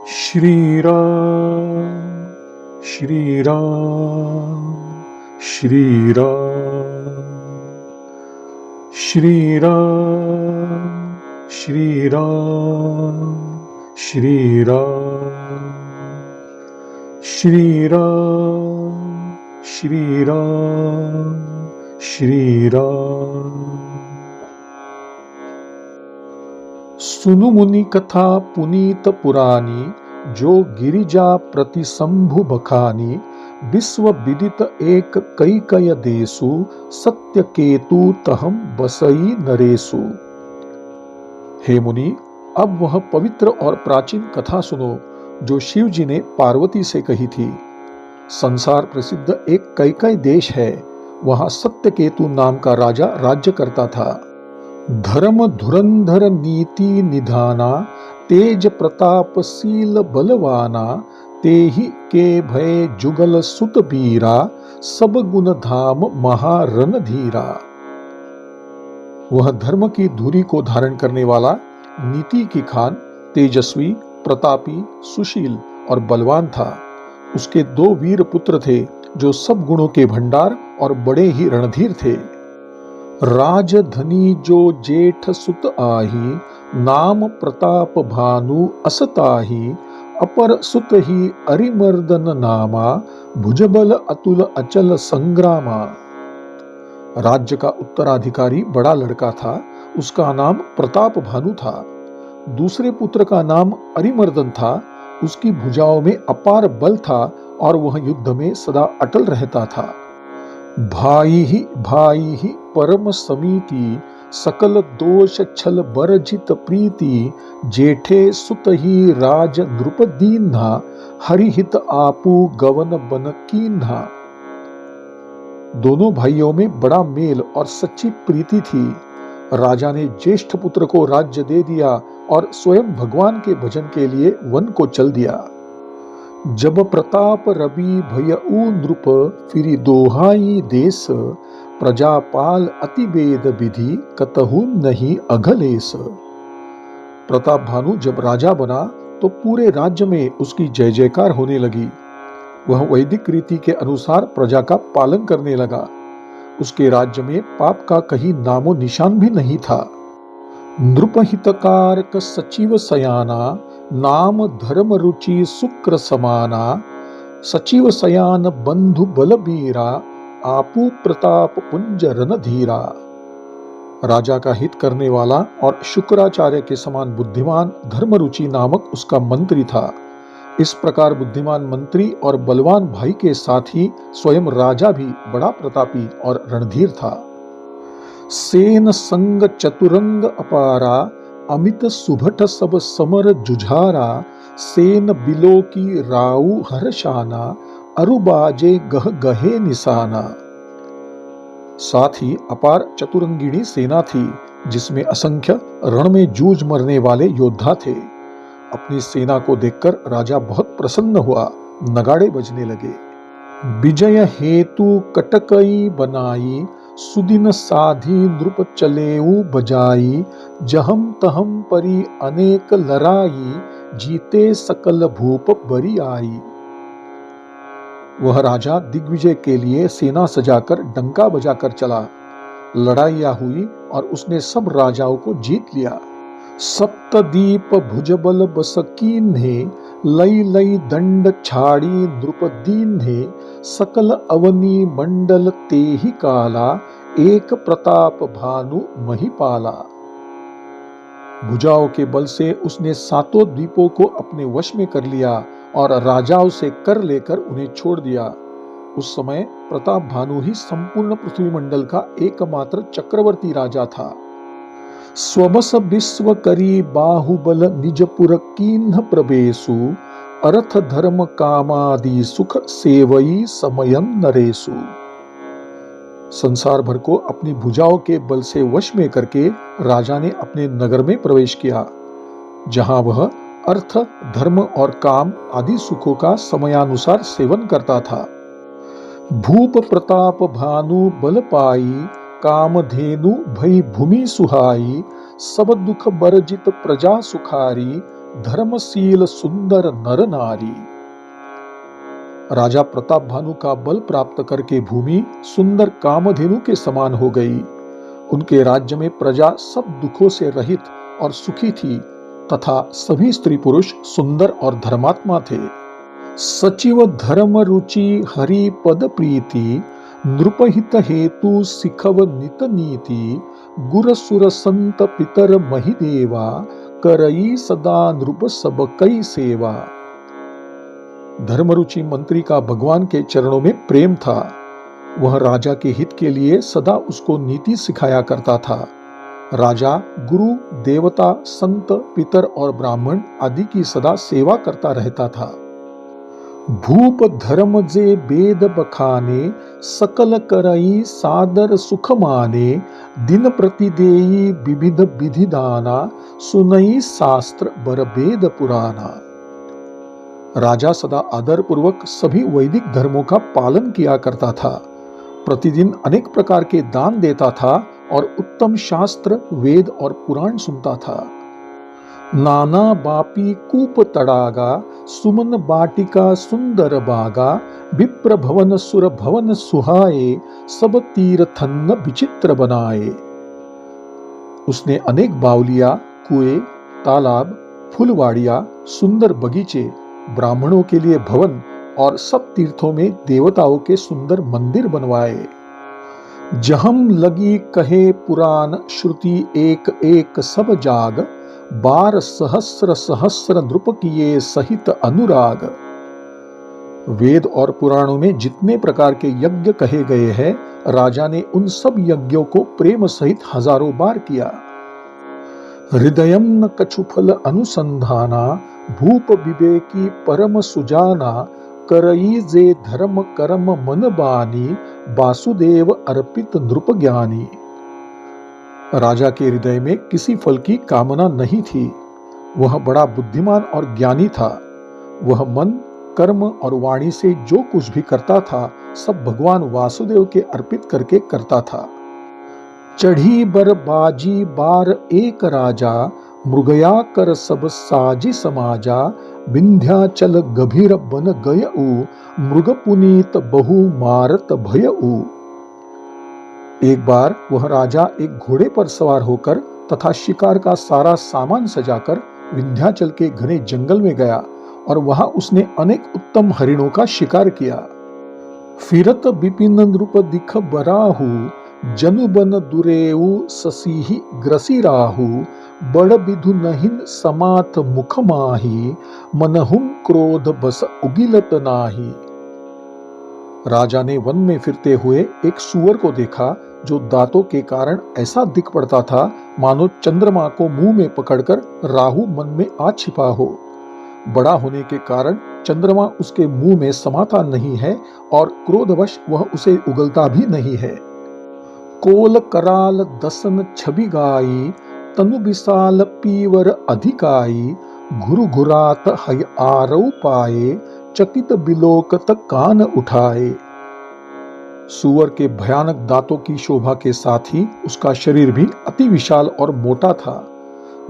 श्री राम श्री राम श्री राम श्री राम श्री राम श्री राम श्री राम श्री राम श्री राम। सुनु मुनि कथा पुनीत पुरानी, जो गिरिजा प्रति शंभु बखानी। विश्व विदित एक कैकय देसु, सत्य केतु तहम बसई नरेसु। हे मुनि, अब वह पवित्र और प्राचीन कथा सुनो जो शिव जी ने पार्वती से कही थी। संसार प्रसिद्ध एक कैकय देश है, वहां सत्य केतु नाम का राजा राज्य करता था। धर्म धुरंधर नीति निधाना, तेज प्रतापशील बलवाना। तेहि के भय जुगल सुत बीरा, सब गुण धाम महारणधीरा। वह धर्म की धुरी को धारण करने वाला, नीति की खान, तेजस्वी, प्रतापी, सुशील और बलवान था। उसके 2 वीर पुत्र थे जो सब गुणों के भंडार और बड़े ही रणधीर थे। राजधनी जो जेठ सुत आही, नाम प्रताप भानु असताही। अपर सुत ही अरिमर्दन नामा, भुजबल अतुल अचल संग्रामा। राज्य का उत्तराधिकारी बड़ा लड़का था, उसका नाम प्रताप भानु था। दूसरे पुत्र का नाम अरिमर्दन था, उसकी भुजाओं में अपार बल था और वह युद्ध में सदा अटल रहता था। भाई ही परम समीति, सकल दोष छल बरजित प्रीति। जेठे सुत ही राज नृप दीन्हा, हरिहित आपू गवन बन कीन्हा। दोनों भाइयों में बड़ा मेल और सच्ची प्रीति थी। राजा ने ज्येष्ठ पुत्र को राज्य दे दिया और स्वयं भगवान के भजन के लिए वन को चल दिया। जब प्रताप रवि भयउ नृप, फिरी दोहाई देश। प्रजापाल अति वेद विधि, कतहु नहीं अघलेस। प्रताप भानु जब राजा बना तो पूरे राज्य में उसकी जय जयकार होने लगी। वह वैदिक रीति के अनुसार प्रजा का पालन करने लगा। उसके राज्य में पाप का कहीं नामो निशान भी नहीं था। नृपहितकारक सचिव सयाना, नाम धर्म रुचि शुक्र समाना। सचिव सयान बंधु बलबीरा, आपू प्रताप पुंज रणधीरा। राजा का हित करने वाला और शुक्राचार्य के समान बुद्धिमान धर्मरुचि नामक उसका मंत्री था। इस प्रकार बुद्धिमान मंत्री और बलवान भाई के साथ ही स्वयं राजा भी बड़ा प्रतापी और रणधीर था। सेन संग चतुरंग अपारा, अमित सुभट सब समर जुझारा। सेन बिलो की राउ हर्षाना, अरुबाजे गह गहे निशाना। साथ ही अपार चतुरंगिणी सेना थी, जिसमें असंख्य रण में जूझ मरने वाले योद्धा थे। अपनी सेना को देखकर राजा बहुत प्रसन्न हुआ, नगाड़े बजने लगे। विजय हेतु कटकई बनाई, सुदिन साधी नृप चलेऊ बजाई। जहम तहम परी अनेक लड़ाई, जीते सकल भूप बरी आई। वह राजा दिग्विजय के लिए सेना सजाकर डंका बजाकर चला। लड़ाइयां हुई और उसने सब राजाओं को जीत लिया। सप्तदीप भुजबल बस कीन्हे, लई लई दंड छाड़ी नृप दीन्हे। सकल अवनी मंडल तेहि काला, एक प्रताप भानु महिपाला। भुजाओं के बल से उसने 7 द्वीपों को अपने वश में कर लिया और राजाओं से कर लेकर उन्हें छोड़ दिया। उस समय प्रताप भानु ही संपूर्ण पृथ्वी मंडल का एकमात्र चक्रवर्ती राजा था। स्वबस विश्व करी बाहुबल, निजपुर कीन्ह प्रवेशु। अर्थ धर्म कामादि सुख, सेवई समयं नरेसु। संसार भर को अपनी भुजाओं के बल से वश में करके राजा ने अपने नगर में प्रवेश किया, जहां वह अर्थ, धर्म और काम आदि सुखों का समयानुसार सेवन करता था। भूप प्रताप भानु बल पाई, कामधेनु भई भूमि सुहाई। सब दुख बरजित प्रजा सुखारी, धर्मशील सुंदर नर नारी। राजा प्रताप भानु का बल प्राप्त करके भूमि सुंदर कामधेनु के समान हो गई। उनके राज्य में प्रजा सब दुखों से रहित और सुखी थी तथा सभी स्त्री पुरुष सुंदर और धर्मात्मा थे। सचिव धर्म रुचि हरि पद प्रीति, नृपहित हेतु सिखव नित नीति, गुर सुर संत पितर महिदेवा, करई सदा नृप सब कई सेवा। धर्मरुचि मंत्री का भगवान के चरणों में प्रेम था। वह राजा के हित के लिए सदा उसको नीति सिखाया करता था। राजा गुरु देवता संत पितर और ब्राह्मण आदि की सदा सेवा करता रहता था। भूप धर्म जे वेद बखाने, सकल करई सादर सुख माने, दिन प्रति देई विविध विधि दाना, सुनई शास्त्र बर वेद पुराना। राजा सदा आदर पूर्वक सभी वैदिक धर्मों का पालन किया करता था। प्रतिदिन अनेक प्रकार के दान देता था और उत्तम शास्त्र वेद और पुराण सुनता था। नाना बापी कूप तड़ागा, सुमन बाटिका सुंदर बागा, विप्र भवन सुर भवन सुहाए, सब तीर्थन विचित्र बनाए। उसने अनेक बावलिया, कुएं, तालाब, फुलवाड़िया, सुंदर बगीचे, ब्राह्मणों के लिए भवन और सब तीर्थों में देवताओं के सुंदर मंदिर बनवाए। जहम लगी कहे पुराण श्रुति एक एक सब जाग, बार सहस्र सहस्र नृप किए सहित अनुराग। वेद और पुराणों में जितने प्रकार के यज्ञ कहे गए हैं, राजा ने उन सब यज्ञों को प्रेम सहित हजारों बार किया। हृदयम न कछुफल अनुसंधाना, भूप विवेकी परम सुजाना, करई जे धर्म कर्म मन बानी, वासुदेव अर्पित नृप ज्ञानी। राजा के हृदय में किसी फल की कामना नहीं थी। वह बड़ा बुद्धिमान और ज्ञानी था। वह मन कर्म और वाणी से जो कुछ भी करता था, सब भगवान वासुदेव के अर्पित करके करता था। चढ़ी बर बाजी बार एक राजा, मृगया कर सब साजी समाजा, विंध्याचल गभीर बन गयऊ, मृग पुनीत बहु मारत भयऊ। एक बार वह राजा एक घोड़े पर सवार होकर तथा शिकार का सारा सामान सजाकर विंध्याचल के घने जंगल में गया और वहां उसने अनेक उत्तम हरिणों का शिकार किया। फिरत विपिन नृप दिख बराहु, जनु बन दुरेऊ ससीहि ग्रसी राहु, बड़ विधु नहिन समात मुख माही, मनहुम क्रोध बस उगिलत नाही। राजा ने वन में फिरते हुए एक सूअर को देखा जो दांतों के कारण ऐसा दिख पड़ता था मानो चंद्रमा को मुंह में पकड़कर राहु मन में आ छिपा हो। बड़ा होने के कारण चंद्रमा उसके मुंह में समाता नहीं है और क्रोधवश वह उसे उगलता भी नहीं है। कोल कराल दसन छवि गाई, तनु विशाल पीवर अधिकाई, घुरु घुरात हय आरव पाए, चकित बिलोकत कान उठाए। सूअर के भयानक दांतों की शोभा के साथ ही उसका शरीर भी अति विशाल और मोटा था।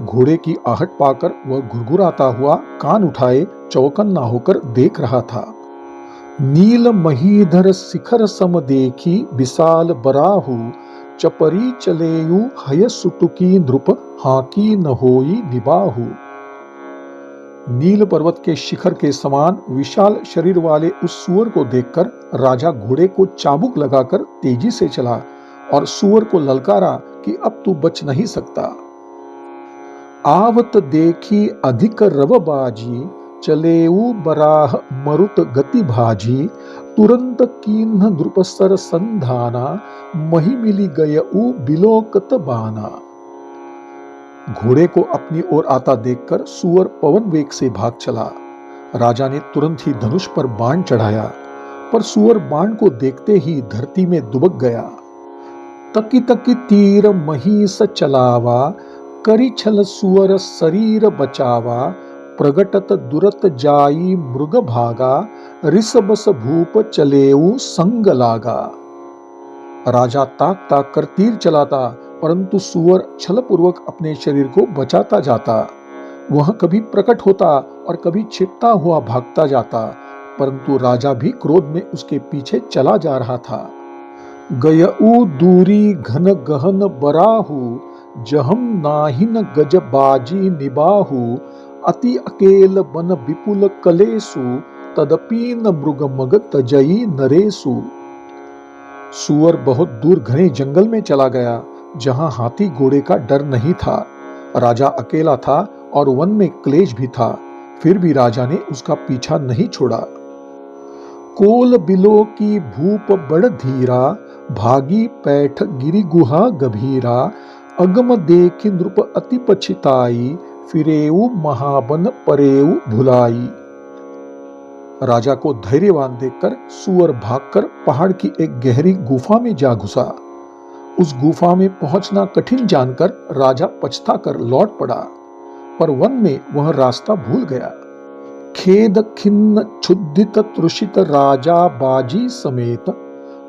घोड़े की आहट पाकर वह घुरघुराता हुआ कान उठाए चौकन्ना होकर देख रहा था। नील महीधर शिखर सम देखी, विशाल बराहु, चपरी चलेयु हय सुटुकी नृप, हाकी न होई निबाहु। नील पर्वत के शिखर के समान विशाल शरीर वाले उस सूअर को देखकर राजा घोड़े को चाबुक लगाकर तेजी से चला और सूअर को ललकारा कि अब तू बच नहीं सकता। आवत देखी अधिक रव बाजी, चलेऊ बराह मरुत गति भाजी, तुरंत कीन्ह नृपसर संधाना, मही मिली गयऊ बिलोकत बाना। घोड़े को अपनी ओर आता देखकर सूअर पवन वेग से भाग चला। राजा ने तुरंत ही धनुष पर बाण चढ़ाया, पर सूअर बाण को देखते ही धरती में दुबक गया। तकी तकी तीर महिष चलावा, करी छल सूअर शरीर बचावा, प्रगटत दुरत जाई मृग भागा, ऋषबस भूप चलेऊ संग लागा। राजा ताक ताक कर तीर चलाता, परंतु सूअर छलपूर्वक अपने शरीर को बचाता जाता। वह कभी प्रकट होता और कभी छिपता हुआ भागता जाता, परंतु राजा भी क्रोध में उसके पीछे चला जा रहा था। गयऊ दूरी घन गहन बराहु, जहम नाहिन गज बाजी निबाहु, अति अकेल बन विपुल कलेसु, तदपि न मृग मग तजई नरेसु। सूअर बहुत दूर घने जंगल में चला गया, जहां हाथी घोड़े का डर नहीं था। राजा अकेला था और वन में क्लेश भी था, फिर भी राजा ने उसका पीछा नहीं छोड़ा। कोल बिलो की भूप बड़ धीरा, भागी पैठ गिरि गुहा गभीरा, अगम देखि नृप अति पछिताई, फिरेऊ महाबन परेऊ भुलाई। राजा को धैर्यवान देखकर सूअर भागकर पहाड़ की एक गहरी गुफा में जा घुसा। उस गुफा में पहुंचना कठिन जानकर राजा पछताकर लौट पड़ा, पर वन में वह रास्ता भूल गया। खेद खिन्न क्षुधित तृषित राजा बाजी समेत,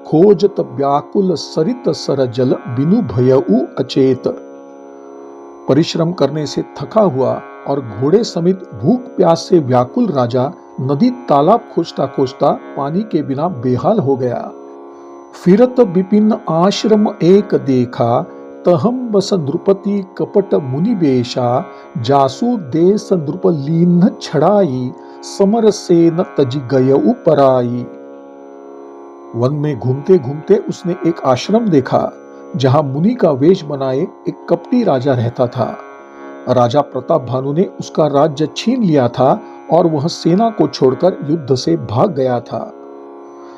खोजत व्याकुल सरित सरजल बिनु भयउ अचेत। परिश्रम करने से थका हुआ और घोड़े समेत भूख प्यास से व्याकुल राजा नदी तालाब खोजता खोजता पानी के बिना बेहाल हो गया। फिरत विपिन आश्रम एक देखा, तहम बस नृपति कपट मुनि बेशा, जासु देश नृप लीन छड़ाई, समर सेन तज गयउ पराई। वन में घूमते घूमते उसने एक आश्रम देखा, जहां मुनि का वेश बनाए एक कपटी राजा रहता था। राजा प्रताप भानु ने उसका राज्य छीन लिया था और वह सेना को छोड़कर युद्ध से भाग गया था।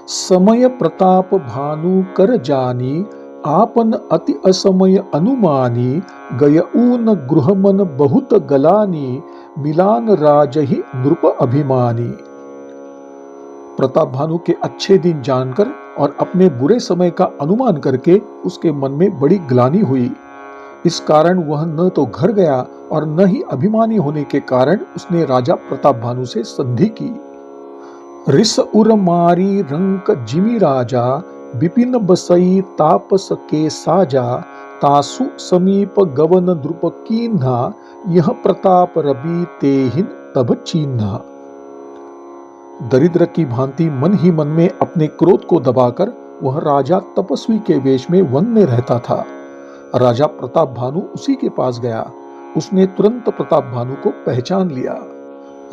समय प्रताप भानु कर जानी, आपन अति असमय अनुमानी, गयऊ न गृहमन बहुत गलानी, मिलान राजहि नृप अभिमानी। प्रताप भानु के अच्छे दिन जानकर और अपने बुरे समय का अनुमान करके उसके मन में बड़ी ग्लानि हुई। इस कारण वह न तो घर गया और न ही अभिमानी होने के कारण उसने राजा प्रताप भानु से संधि की। रिस उर मारी रंक जिमि राजा, विपिन बसई तापस के साजा, तासु समीप गवन द्रुप कीन्हा, यह प्रताप रवि तेहिन तब चीन्हा। दरिद्र की भांति मन ही मन में अपने क्रोध को दबाकर वह राजा तपस्वी के वेश में वन में रहता था। राजा प्रताप भानु उसी के पास गया। उसने तुरंत प्रताप भानु को पहचान लिया।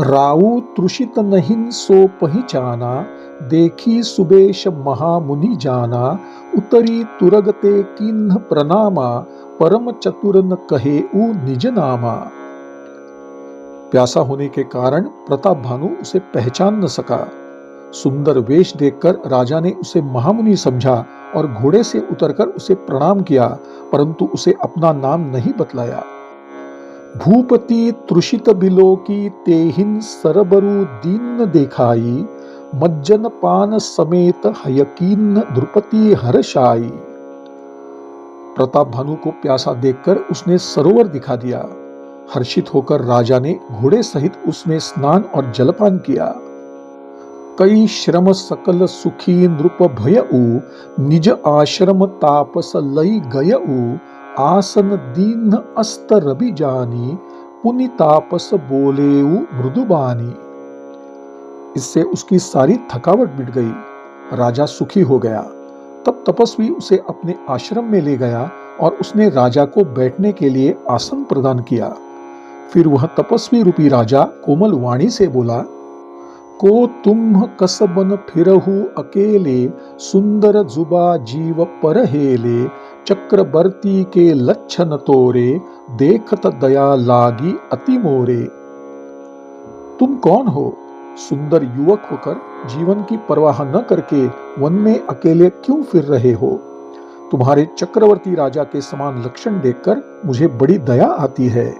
राऊ तृषित नहिन सो पहिचाना, देखी सुबेश महामुनि जाना, उतरी तुरगते किन्ह प्रनामा, परम चतुर न कहे उ निज नामा। प्यासा होने के कारण प्रताप भानु उसे पहचान न सका। सुंदर वेश देखकर राजा ने उसे महामुनि समझा और घोड़े से उतरकर उसे प्रणाम किया, परंतु उसे अपना नाम नहीं बतलाया। भूपति तृषित बिलो की तेहिन सरबरु दीन देखाई, मज्जन पान समेत हयकीन द्रुपति हर्षाई। प्रताप भानु को प्यासा देखकर उसने सरोवर दिखा दिया। हर्षित होकर राजा ने घोड़े सहित उसमें स्नान और जलपान किया। कई श्रम सकल सुखी नृप भयउ, निज आश्रम तापस लई गयउ, आसन दीन अस्त रवि जानी, पुनि तापस बोलेउ मृदुबानी। इससे उसकी सारी थकावट मिट गई। राजा सुखी हो गया। तब तपस्वी उसे अपने आश्रम में ले गया और उसने राजा को बैठने के लिए आसन प्रदान किया। फिर वह तपस्वी रूपी राजा कोमल वाणी से बोला, को तुम कसबन फिरहु अकेले, सुंदर जुबा जीव परहेले, चक्रवर्ती के लक्षण तोरे, देखत दया लागी अति मोरे। तुम कौन हो? सुंदर युवक होकर जीवन की परवाह न करके वन में अकेले क्यों फिर रहे हो? तुम्हारे चक्रवर्ती राजा के समान लक्षण देखकर मुझे बड़ी दया आती है।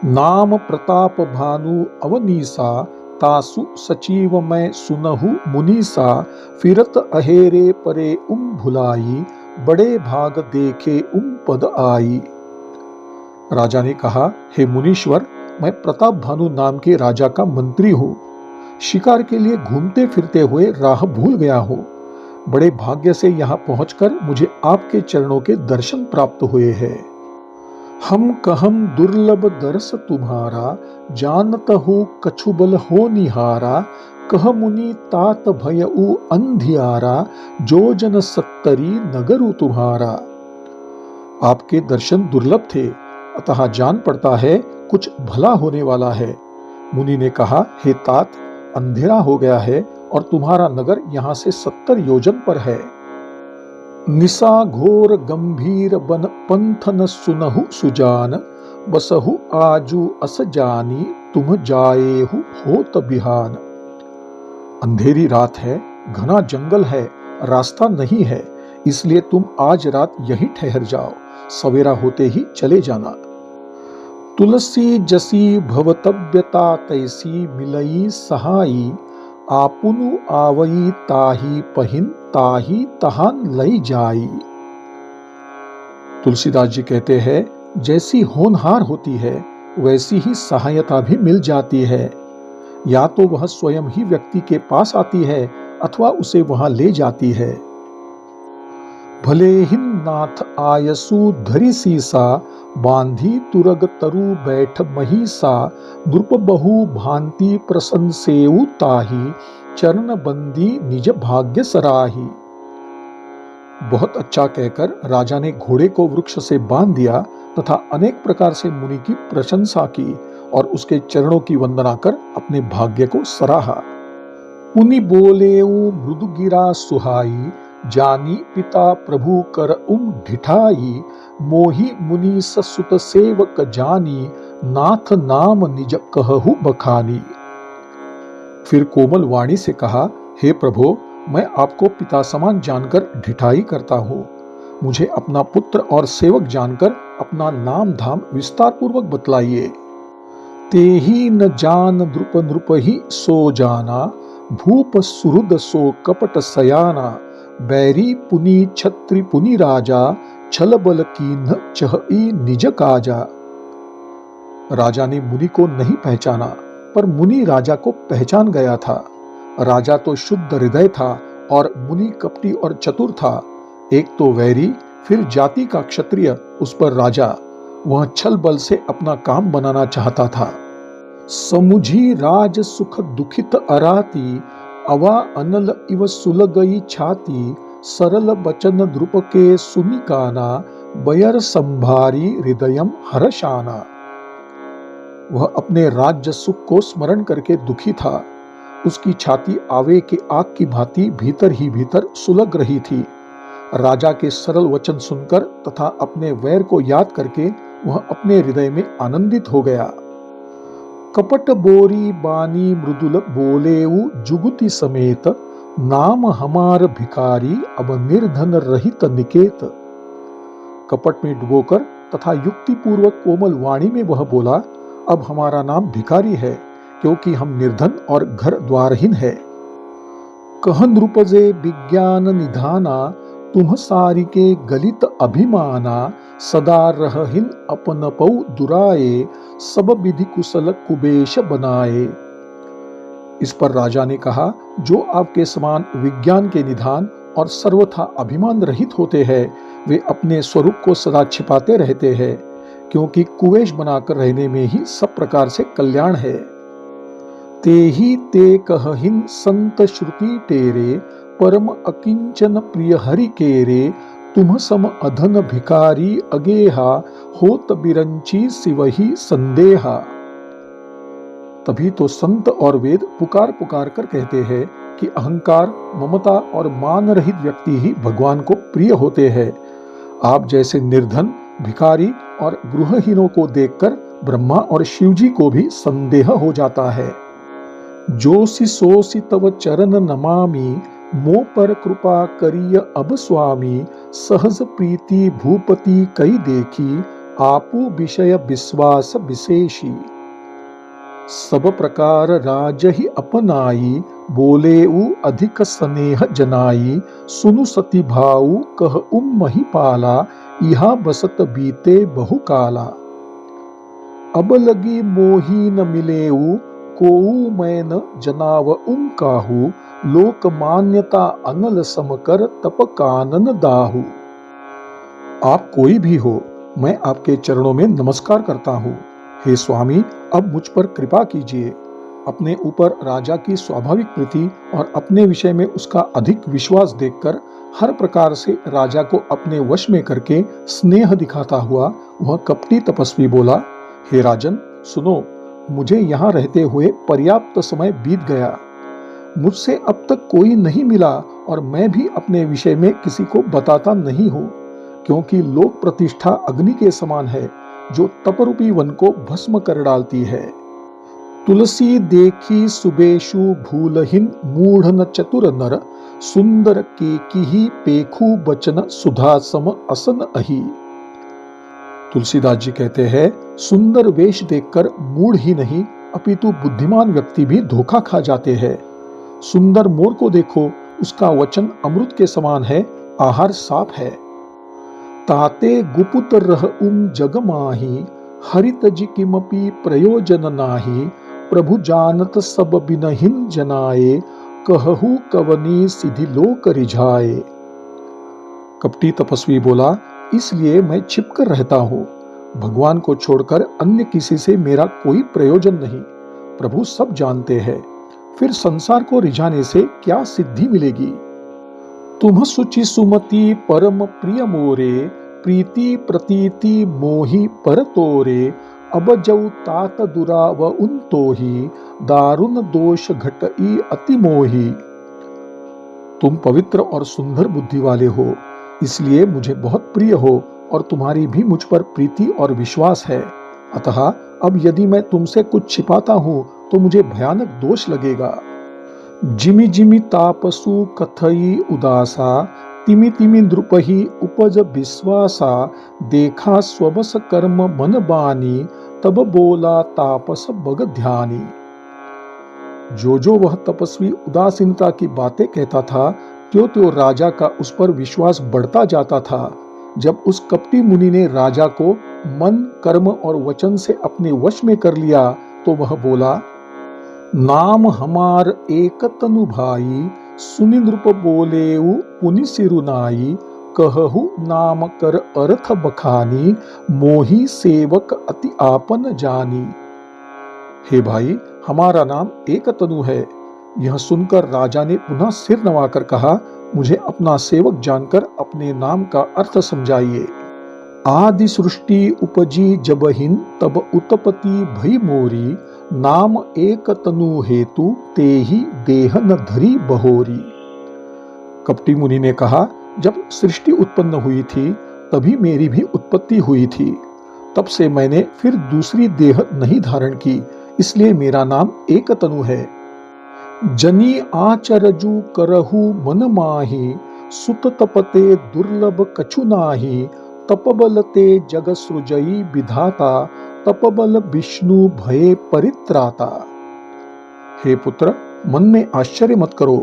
नाम प्रताप भानु अवनीसा, तासु सचिव मैं सुनहु मुनीसा, फिरत अहेरे परे भुलाई, बड़े भाग देखे पद आई। राजा ने कहा, हे मुनीश्वर, मैं प्रताप भानु नाम के राजा का मंत्री हूँ। शिकार के लिए घूमते फिरते हुए राह भूल गया हूँ। बड़े भाग्य से यहाँ पहुंचकर मुझे आपके चरणों के दर्शन प्राप्त हुए हैं। हम कहम दुर्लभ दरस तुम्हारा, जानत हो कछु बल हो निहारा, कह मुनि तात भयउ अंधियारा, जो जन सत्तरी नगरु तुम्हारा। आपके दर्शन दुर्लभ थे, अतः जान पड़ता है कुछ भला होने वाला है। मुनि ने कहा, हे तात, अंधेरा हो गया है और तुम्हारा नगर यहाँ से 70 योजन पर है। निशा घोर गंभीर बन पंथ न सुनहु सुजान, बसहु आजू अस जानी, तुम जाएहु होत बिहान। अंधेरी रात है, घना जंगल है, रास्ता नहीं है, इसलिए तुम आज रात यहीं ठहर जाओ, सवेरा होते ही चले जाना। तुलसी जसी भवतव्यता तैसी, मिलई सहाई, आपुनु आवई ताही पहिन, ताही तहान लई जाई। तुलसीदास जी कहते हैं, जैसी होनहार होती है वैसी ही सहायता भी मिल जाती है। या तो वह स्वयं ही व्यक्ति के पास आती है अथवा उसे वहां ले जाती है। भले हिन नाथ आयसु धरि सीसा, बांधी तुरग तरु बैठ महिसा, नृप बहु भांति प्रसन्न सेउ ताही, चरण बंदी निज भाग्य सराही। बहुत अच्छा कहकर राजा ने घोड़े को वृक्ष से बांध दिया तथा अनेक प्रकार से मुनि की प्रशंसा की और उसके चरणों की वंदना कर अपने भाग्य को सराहा। मुनि बोलेऊ मृदु गिरा सुहाई, जानी पिता प्रभु कर ढिठाई, मोहि मुनि ससुत सेवक जानी, नाथ नाम निज कहु बखानी। फिर कोमल वाणी से कहा, हे प्रभु, मैं आपको पिता समान जानकर ढिठाई करता हूँ। मुझे अपना पुत्र और सेवक जानकर अपना नाम धाम विस्तार पूर्वक बतलाइए। तेहि न जान नृप नृप ही सो जाना, भूप सुहृद सो कपट सयाना, बैरी पुनि छत्री पुनि राजा, छल बल कीन्ह चहई निज काजा। राजा ने मुनि को नहीं पहचाना, पर मुनि राजा को पहचान गया था। राजा तो शुद्ध हृदय था और मुनि कपटी और चतुर था। एक तो वैरी, फिर जाति का क्षत्रिय, उस पर राजा। वह छल बल से अपना काम बनाना चाहता था। समुझी राज सुख दुखित अराती, अवा अनल इव सुलगई छाती, सरल बचन द्रुप के सुनि काना, बयर संभारी हृदयम हर्षाना। वह अपने राज्य सुख को स्मरण करके दुखी था। उसकी छाती आवे के आग की भांति भीतर ही भीतर सुलग रही थी। राजा के सरल वचन सुनकर तथा अपने वैर को याद करके वह अपने हृदय में आनंदित हो गया। कपट बोरी बानी मृदुल बोलेऊ जुगुति समेत, नाम हमार भिखारी अब निर्धन रहित निकेत। कपट में डुबोकर तथा युक्ति पूर्वक कोमल वाणी में वह बोला, अब हमारा नाम भिखारी है, क्योंकि हम निर्धन और घर द्वारहीन है। कह नृपजे विज्ञान निधाना, तुम सारिके गलित अभिमाना, सदा रहहिन अपन पौ दुराए, सब विधि कुशल कुबेश बनाए। इस पर राजा ने कहा, जो आपके समान विज्ञान के निधान और सर्वथा अभिमान रहित होते हैं, वे अपने स्वरूप को सदा छिपाते रहते हैं, क्योंकि कुवेश बनाकर रहने में ही सब प्रकार से कल्याण है। तेहि ते कहहिन संत श्रुति टेरे, परम अकिंचन प्रिय हरि केरे, तुम सम अधन भिखारी अगेहा, होत बिरंची सिवही संदेहा। तभी तो संत और वेद पुकार पुकार कर कहते हैं कि अहंकार, ममता और मान रहित व्यक्ति ही भगवान को प्रिय होते हैं। आप जैसे निर्धन, भिखारी और गृहहीनों को देखकर ब्रह्मा और शिवजी को भी संदेह हो जाता है। जोसि सोसि तव चरण नमामि, मो पर कृपा करिय अब स्वामी, सहज प्रीति भूपति कई देखी, आपू विषय विश्वास विशेषी। सब प्रकार राज ही अपनाई, बोलेऊ अधिक स्नेह जनाई, सुनु सती भाऊ कह महिपाला, इहा बसत बीते बहु काला। अब लगी मोही न मिलेऊ, कोऊ मैं न जनाव काहू, लोक मान्यता अनल समकर तप कानन दाहू। आप कोई भी हो, मैं आपके चरणों में नमस्कार करता हूँ। हे स्वामी, अब मुझ पर कृपा कीजिए। अपने ऊपर राजा की स्वाभाविक प्रीति और अपने विषय में उसका अधिक विश्वास देखकर हर प्रकार से राजा को अपने वश में करके स्नेह दिखाता हुआ वह कपटी तपस्वी बोला, हे राजन, सुनो, मुझे यहाँ रहते हुए पर्याप्त समय बीत गया। मुझसे अब तक कोई नहीं मिला और मैं भी अपने विषय में किसी को बताता नहीं हूँ, क्योंकि लोक प्रतिष्ठा अग्नि के समान है जो तपरूपी वन को भस्म कर डालती है। तुलसी देखी सुबेशु भूलहीन मूढ़ न चतुर नर, सुंदर के की पेखू बचन सुधा सम असन अही। तुलसीदास जी कहते हैं, सुंदर वेश देखकर मूढ़ ही नहीं अपितु बुद्धिमान व्यक्ति भी धोखा खा जाते हैं। सुंदर मोर को देखो, उसका वचन अमृत के समान है, आहार साफ है। ताते गुपुत रह जग माही, हरित जी किमपि प्रयोजन नाही, प्रभु जानत सब बिनहिन जनाए, कहहु कवनी सिधि लोक रिझाए। कपटी तपस्वी बोला, इसलिए मैं छिपकर रहता हूँ। भगवान को छोड़कर अन्य किसी से मेरा कोई प्रयोजन नहीं। प्रभु सब जानते हैं, फिर संसार को रिझाने से क्या सिद्धि मिलेगी। तुम सुचि सुमति परम प्रिय मोरे, प्रीति प्रतीति मोहि पर तोरे, अब जऊ तात दुराव उन तोहि, दारुण दोष घटई अति मोहि। तुम पवित्र और सुंदर बुद्धि वाले हो, इसलिए मुझे बहुत प्रिय हो और तुम्हारी भी मुझ पर प्रीति और विश्वास है। अतः अब यदि मैं तुमसे कुछ छिपाता हूँ तो मुझे भयानक दोष लगेगा। जिमि जिमि तापसु कथई उदासा, तिमि तिमि नृपहि उपज विश्वासा, देखा स्वबस कर्म मन बानी, तब बोला तापस बग ध्यानी। जो वह तपस्वी उदासीनता की बातें कहता था, त्यों राजा का उस पर विश्वास बढ़ता जाता था। जब उस कपटी मुनि ने राजा को मन, कर्म और वचन से अपने वश में कर लिया तो वह बोला, नाम हमार एक तनु भाई, सुनि नृप बोलेउ पुनि सिरुनाई, कहहु नाम कर अर्थ बखानी, मोही सेवक अति आपन जानी। हे भाई, हमारा नाम एक तनु है। यह सुनकर राजा ने पुनः सिर नवाकर कहा, मुझे अपना सेवक जानकर अपने नाम का अर्थ समझाइए। आदि सृष्टि उपजी जबहिन, तब उत्पत्ति भई मोरी, नाम एक तनु हेतु तेहि देह न धरी बहोरी। कपटी मुनि ने कहा, जब सृष्टि उत्पन्न हुई थी तभी मेरी भी उत्पत्ति हुई थी। तब से मैंने फिर दूसरी देह नहीं धारण की, इसलिए मेरा नाम एक तनु है। जनी आचरजु करहु मन माही, सुत तपते दुर्लभ कछु नाही, तपबल ते जग सृजई विधाता, तपबल विष्णु भये परित्राता। हे पुत्र, मन में आश्चर्य मत करो,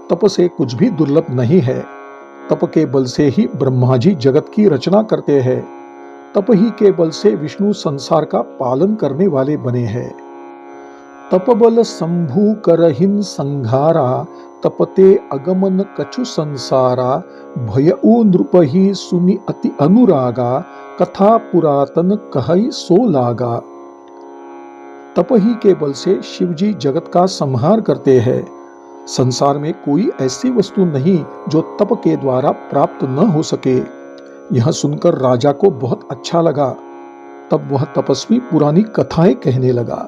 तप से कुछ भी दुर्लभ नहीं है। तप के बल से ही ब्रह्मा जी जगत की रचना करते हैं। तप ही के बल से विष्णु संसार का पालन करने वाले बने हैं। तपबल शंभु करहिन संघारा, तपते अगमन कछु संसारा, भयउ नृपहि सुनि अति अनुरागा, कथा पुरातन कहई सो लागा। तप ही के बल से शिवजी जगत का संहार करते हैं। संसार में कोई ऐसी वस्तु नहीं जो तप के द्वारा प्राप्त न हो सके। यह सुनकर राजा को बहुत अच्छा लगा। तब वह तपस्वी पुरानी कथाएं कहने लगा।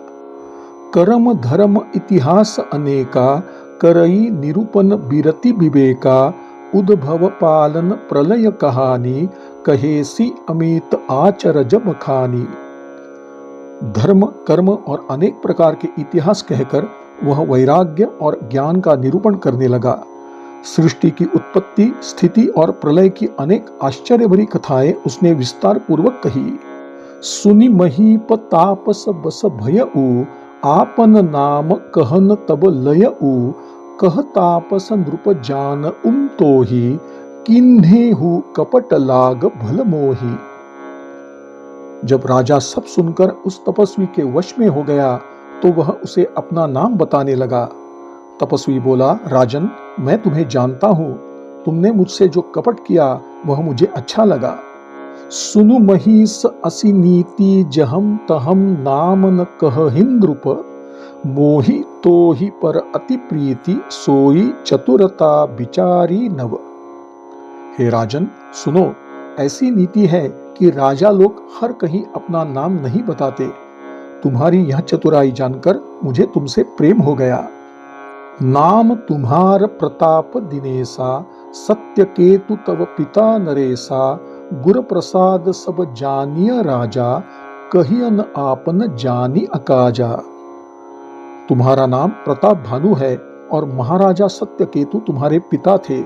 कर्म धर्म इतिहास अनेका, करई निरूपण बिरति विवेका, उद्भव पालन प्रलय कहानी, कहेसी अमित आचर जब खानी। धर्म, कर्म और अनेक प्रकार के इतिहास कहकर वह वैराग्य और ज्ञान का निरूपण करने लगा। सृष्टि की उत्पत्ति, स्थिति और प्रलय की अनेक आश्चर्य भरी कथाएं उसने विस्तार पूर्वक कही। सुनि महीप तापस बस भयउ, आपन नाम कहन तब लयउ, कह तापस नृप जान तोहि, किन्हेहु कपट लाग भल मोहि। जब राजा सब सुनकर उस तपस्वी के वश में हो गया तो वह उसे अपना नाम बताने लगा। तपस्वी बोला, राजन, मैं तुम्हें जानता हूँ। तुमने मुझसे जो कपट किया वह मुझे अच्छा लगा। सुनु महिष असि नीति जहम तहम नाम न कहहिंद्रुप मोहि तोहि पर अति प्रीति सोई चतुरता विचारी नव। हे राजन, सुनो, ऐसी नीति है कि राजा लोग हर कहीं अपना नाम नहीं बताते। तुम्हारी यह चतुराई जानकर मुझे तुमसे प्रेम हो गया। नाम तुम्हार प्रताप दिनेसा, सत्य केतु तव पिता नरेसा, गुर प्रसाद सब जानिय राजा, कहियन आपन जानी अकाजा। तुम्हारा नाम प्रताप भानु है और महाराजा सत्य केतु तुम्हारे पिता थे।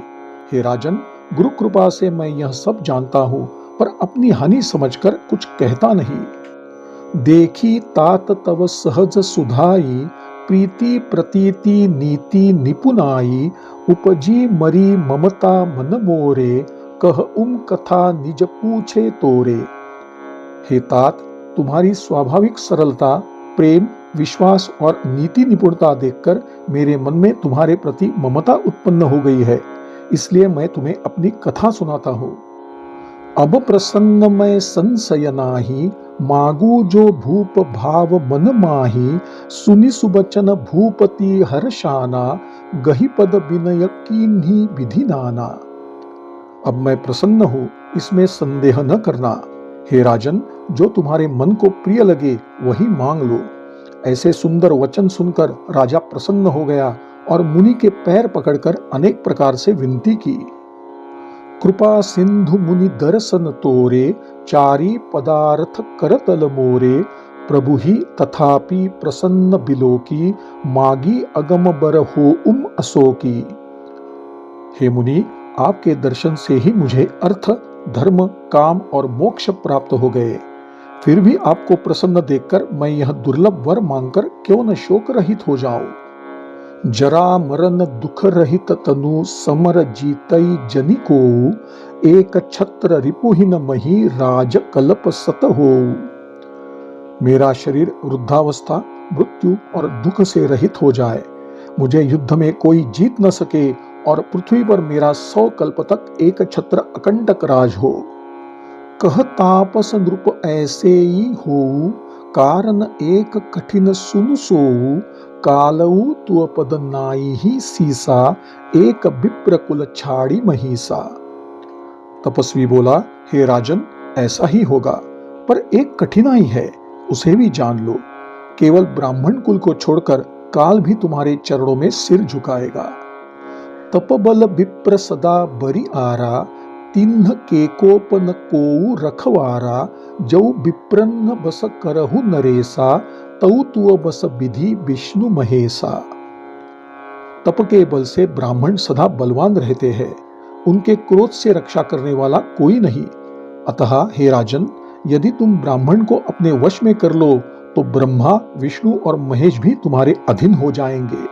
हे राजन, गुरु कृपा से मैं यह सब जानता हूँ, पर अपनी हानि समझकर कुछ कहता नहीं। देखी तात तव सहज सुधाई, प्रीति प्रतीति नीति निपुनाई, उपजी मरी ममता मन मोरे, कह कथा निज पूछे तोरे। हे तात, तुम्हारी स्वाभाविक सरलता, प्रेम, विश्वास और नीति निपुणता देखकर मेरे मन में तुम्हारे प्रति ममता उत्पन्न हो गई है, इसलिए मैं तुम्हें अपनी कथा सुनाता हूँ। अब प्रसन्न मैं संशय नाही, मागू जो भूप भाव मन माही, सुनि सुबचन भूपति हर्षाना, गहि पद विनय कीन्ही विधि नाना। अब मैं प्रसन्न हूँ, इसमें संदेह न करना। हे राजन, जो तुम्हारे मन को प्रिय लगे वही मांग लो। ऐसे सुंदर वचन सुनकर राजा प्रसन्न हो गया और मुनि के पैर पकड़कर अनेक प्रकार से विनती की। कृपा सिंधु मुनि दर्शन तोरे, चारी पदार्थ करतल मोरे, प्रभु ही तथापि प्रसन्न बिलोकी, मागी अगम बर हो अशोकी। हे मुनि, आपके दर्शन से ही मुझे अर्थ, धर्म, काम और मोक्ष प्राप्त हो गए। फिर भी आपको प्रसन्न देखकर मैं यह दुर्लभ वर मांगकर क्यों न शोक रहित हो जाऊं। जरा मरण दुख रहित तनु, समर जीतई जनि को, एक छत्र रिपुहीन मही, राज कल्प सत हो। मेरा शरीर वृद्धावस्था, मृत्यु और दुख से रहित हो जाए, मुझे युद्ध में कोई जीत न सके और पृथ्वी पर मेरा 100 कल्प तक एक छत्र अकंटक राज हो। कह तापस नृप ऐसे ही हो, कारण एक कठिन सुन सोऊ, कालऊ तु पद नाई ही सीसा, एक विप्र कुल छाड़ी महिसा। तपस्वी बोला, हे राजन, ऐसा ही होगा, पर एक कठिनाई है, उसे भी जान लो। केवल ब्राह्मण कुल को छोड़कर काल भी तुम्हारे चरणों में सिर झुकाएगा। तपबल विप्र सदा बरि आरा, तिन्ह के कोपन कोउ रखवारा, जौ विप्रन्न बस करहु नरेसा, तऊ तुअ बस विधि विष्णु महेसा। तप के बल से ब्राह्मण सदा बलवान रहते हैं, उनके क्रोध से रक्षा करने वाला कोई नहीं। अतः हे राजन, यदि तुम ब्राह्मण को अपने वश में कर लो तो ब्रह्मा, विष्णु और महेश भी तुम्हारे अधीन हो जाएंगे।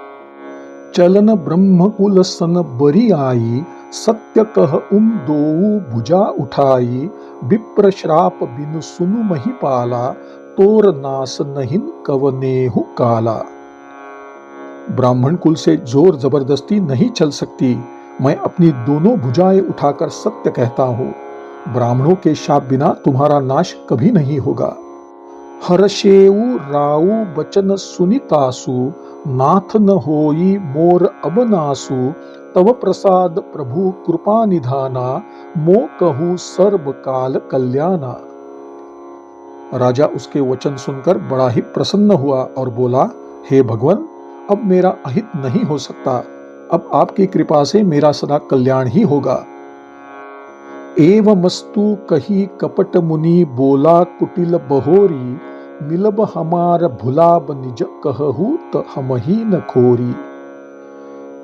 चलन ब्रह्म कुल सन बरी आई, सत्य कह दोऊ भुजा उठाई, विप्र श्राप बिनु सुनु महिपाला, तोर नास नहिन कवनेहु काला। ब्राह्मण कुल से जोर जबरदस्ती नहीं चल सकती। मैं अपनी दोनों भुजाएं उठाकर सत्य कहता हूँ, ब्राह्मणों के शाप बिना तुम्हारा नाश कभी नहीं होगा। हर्षेऊ राऊ बचन सुनितासु, नाथ न होई मोर अबनासु, तव प्रसाद प्रभु कृपा निधाना, मो कहू सर्व काल कल्याणा। राजा उसके वचन सुनकर बड़ा ही प्रसन्न हुआ और बोला, हे भगवान, अब मेरा अहित नहीं हो सकता, अब आपकी कृपा से मेरा सदा कल्याण ही होगा। एवमस्तु कही कपट मुनि, बोला कुटिल बहोरी, मिलब हमार भुलाब निज कहहु, त हमही न खोरी।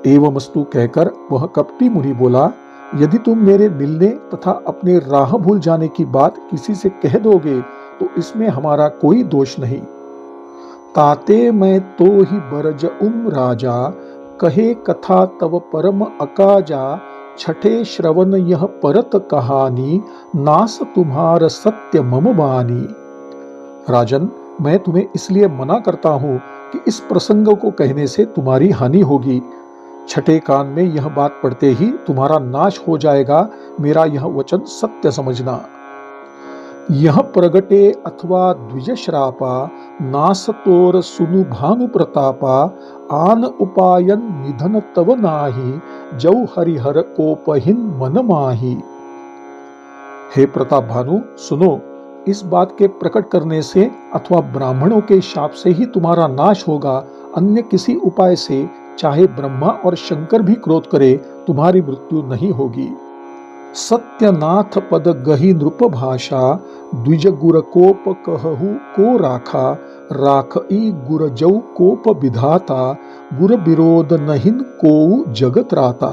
एवमस्तु कहकर वह कपटी मुनि बोला, यदि तुम मेरे मिलने तथा अपने राह भूल जाने की बात किसी से कह दोगे तो इसमें हमारा कोई दोष नहीं। ताते मैं तो ही बरज राजा, कहे कथा तव परम अकाजा, छठे श्रवण यह परत कहानी, नास तुम्हार सत्य मम बानी। राजन, मैं तुम्हें इसलिए मना करता हूँ कि इस प्रसंग को कहने से तुम्हारी हानि होगी। छठे कान में यह बात पढ़ते ही तुम्हारा नाश हो जाएगा, मेरा यह वचन सत्य समझना। यह प्रगटे अथवा द्विजश्रापा नासतोर सुनु भानु प्रतापा आन उपायन निधन तव नाही जौ हरिहर कोपहिन मन माही। हे प्रताप भानु सुनो, इस बात के प्रकट करने से अथवा ब्राह्मणों के शाप से ही तुम्हारा नाश होगा। अन्य किसी उपाय से चाहे ब्रह्मा और शंकर भी क्रोध करे तुम्हारी मृत्यु नहीं होगी। सत्यनाथ पद गही नृप भाषा द्विज गुर कोप कहहु को राखा राखई गुर जौ कोप विधाता गुर विरोध नहिन को जगत राता।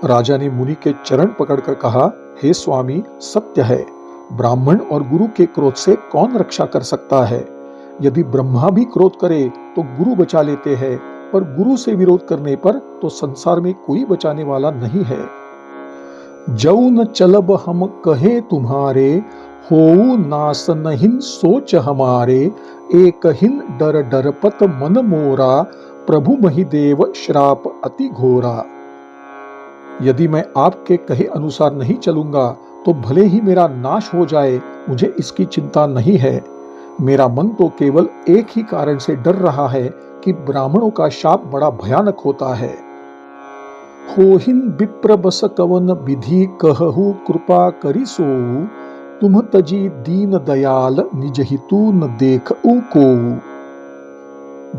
राजा ने मुनि के चरण पकड़कर कहा, हे स्वामी, सत्य है, ब्राह्मण और गुरु के क्रोध से कौन रक्षा कर सकता है। यदि ब्रह्मा भी क्रोध करे तो गुरु बचा लेते हैं, पर गुरु से विरोध करने पर तो संसार में कोई बचाने वाला नहीं है। जौ न चलब हम कहे तुम्हारे होऊ नास नहिन सोच हमारे एक हिन डर डरपत मन मोरा प्रभु महिदेव श्राप अति घोरा। यदि मैं आपके कहे अनुसार नहीं चलूंगा तो भले ही मेरा नाश हो जाए, मुझे इसकी चिंता नहीं है। मेरा मन तो केवल एक ही कारण से डर रहा है कि ब्राह्मणों का शाप बड़ा भयानक होता है। होहिन विप्र बस कवन विधि कहहु कृपा करि सोऊ तुम तजी दीन दयाल निज हितु न देख कोऊ।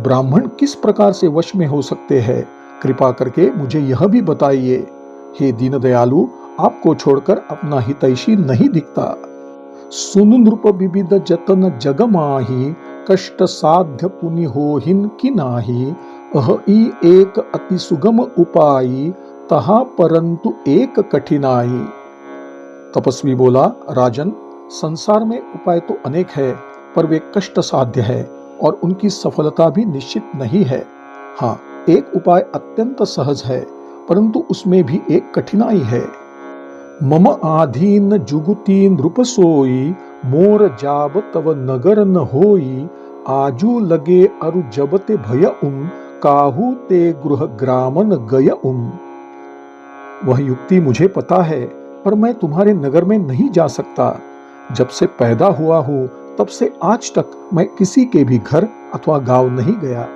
ब्राह्मण किस प्रकार से वश में हो सकते हैं, कृपा करके मुझे यह भी बताइए। हे दीन दयालु, आपको छोड़कर अपना हितैषी नहीं दिखता। सुन नृप विविध जतन जग माही कष्ट साध्य पुनि होहिन कि नाही अहि एक अति सुगम उपाई तहा परंतु एक कठिनाई। तपस्वी बोला, राजन, संसार में उपाय तो अनेक है, पर वे कष्ट साध्य है और उनकी सफलता भी निश्चित नहीं है। हाँ, एक उपाय अत्यंत सहज है, परंतु उसमें भी एक कठिनाई है। मम आधीन जुगुती नृप सोई मोर जाब तव नगर न होई आजू लगे अरु जबते भय काहू ते गृह ग्रामन गय वह युक्ति मुझे पता है, पर मैं तुम्हारे नगर में नहीं जा सकता। जब से पैदा हुआ हूं तब से आज तक मैं किसी के भी घर अथवा गांव नहीं गया।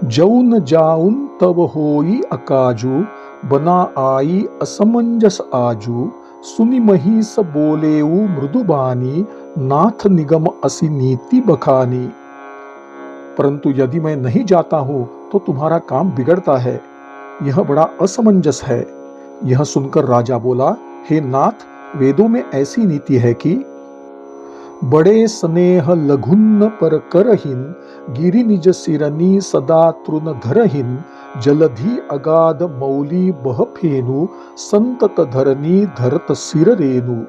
जौन जाउन तब होई अकाजू बना आई असमंजस आजू सुनि महिष बोलेऊ मृदुबानी नाथ निगम असि नीति बखानी। परंतु यदि मैं नहीं जाता हूं तो तुम्हारा काम बिगड़ता है, यह बड़ा असमंजस है। यह सुनकर राजा बोला, हे नाथ, वेदों में ऐसी नीति है कि बड़े स्नेह लघुन्न पर करहिन गिरि निज सिरनी सदा तृण धरहिन जलधि अगाध मौली बह फेनु संतत धरनी धरत सिर रेनु।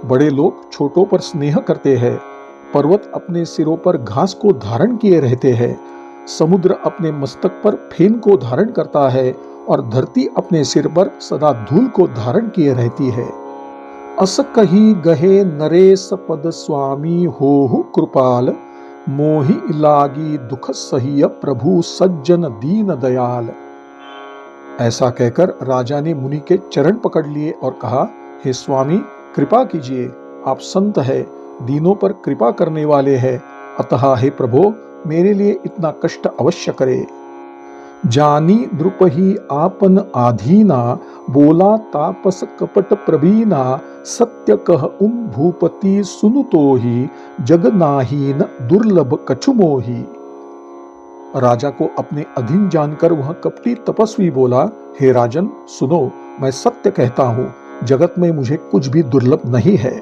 बड़े लोग छोटों पर स्नेह करते हैं, पर्वत अपने सिरों पर घास को धारण किए रहते हैं, समुद्र अपने मस्तक पर फेन को धारण करता है और धरती अपने सिर पर सदा धूल को धारण किए रहती है। अस कही गहे नरेश पद स्वामी होहु कृपाल मोहि लागी दुख सहिय प्रभु सज्जन दीन दयाल। ऐसा कहकर राजा ने मुनि के चरण पकड़ लिए और कहा, हे स्वामी, कृपा कीजिए, आप संत है, दीनों पर कृपा करने वाले हैं, अतः हे प्रभो, मेरे लिए इतना कष्ट अवश्य करे। जानी द्रुपही आपन आधीना बोला तापस कपट प्रवीणा सत्य कह भूपति सुनुतो ही जग नाहीन दुर्लभ कछुमोही। राजा को अपने अधीन जानकर वह कपटी तपस्वी बोला, हे राजन, सुनो, मैं सत्य कहता हूं, जगत में मुझे कुछ भी दुर्लभ नहीं है।